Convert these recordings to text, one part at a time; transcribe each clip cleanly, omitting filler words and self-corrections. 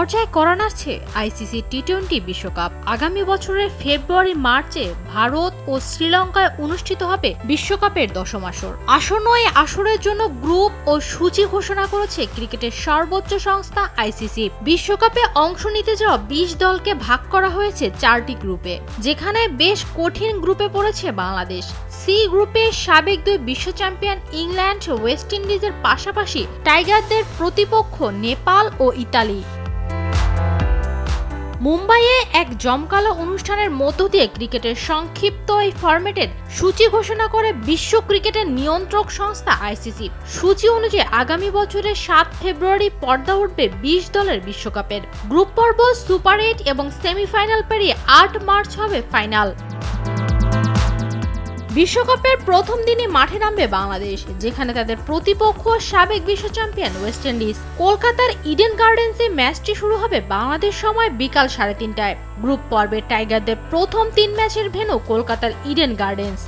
পর্যায়ে করা নাড়ছে আইসিসি টি-20 বিশ্বকাপ। আগামী বছরের ফেব্রুয়ারি-মার্চে ভারত ও শ্রীলঙ্কায় অনুষ্ঠিত হবে বিশ্বকাপের দশম আসর। আসন্ন এই আসরের জন্য গ্রুপ ও সূচি ঘোষণা করেছে ক্রিকেটের সর্বোচ্চ সংস্থা আইসিসি। বিশ্বকাপে অংশ নিতে যাওয়া 20 দলকে ভাগ করা হয়েছে 4টি গ্রুপে, যেখানে বেশ কঠিন গ্রুপে পড়েছে বাংলাদেশ। সি গ্রুপে সাবেক 2 বিশ্ব চ্যাম্পিয়ন ইংল্যান্ড, ওয়েস্ট ইন্ডিজের পাশাপাশি টাইগারদের প্রতিপক্ষ নেপাল ও ইতালি। মুম্বাইয়ে এক জমকালো অনুষ্ঠানের মধ্য দিয়ে ক্রিকেটের সংক্ষিপ্ত এই ফরম্যাটের সূচি ঘোষণা করে বিশ্ব ক্রিকেটের নিয়ন্ত্রক সংস্থা আইসিসি। সূচি অনুযায়ী আগামী বছরের 7 ফেব্রুয়ারি পর্দা উঠবে 20 দলের বিশ্বকাপের। গ্রুপ পর্ব, সুপার 8 এবং সেমিফাইনাল পেরিয়ে 8 মার্চ হবে ফাইনাল। বিশ্বকাপের প্রথম দিনই মাঠে নামবে বাংলাদেশ, যেখানে তাদের প্রতিপক্ষ সাবেক বিশ্ব চ্যাম্পিয়ন ওয়েস্ট ইন্ডিজ। কলকাতার ইডেন গার্ডেন্সে ম্যাচটি শুরু হবে বাংলাদেশ সময় বিকাল 3:30টায়। গ্রুপ পর্বে টাইগারদের প্রথম 3 ম্যাচের ভেন্যু কলকাতার ইডেন গার্ডেন্স।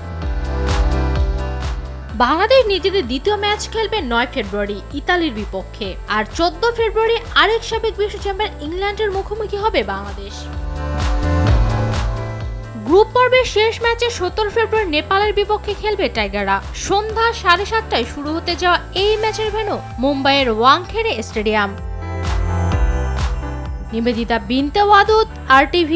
বাংলাদেশ নিজেদের দ্বিতীয় ম্যাচ খেলবে 9 ফেব্রুয়ারি ইতালির বিপক্ষে, আর 14 ফেব্রুয়ারি আরেক সাবেক বিশ্ব চ্যাম্পিয়ন ইংল্যান্ডের মুখোমুখি হবে বাংলাদেশ। গ্রুপ পর্বের শেষ ম্যাচে 17 ফেব্রুয়ারি নেপালের বিপক্ষে খেলবে টাইগাররা। সন্ধ্যা 7:30টায় শুরু হতে যাওয়া এই ম্যাচের ভেন্যু মুম্বাইয়ের ওয়াংখেড়ে স্টেডিয়াম। নিবেদিতা বিনতে ওয়াদুদ, RTV।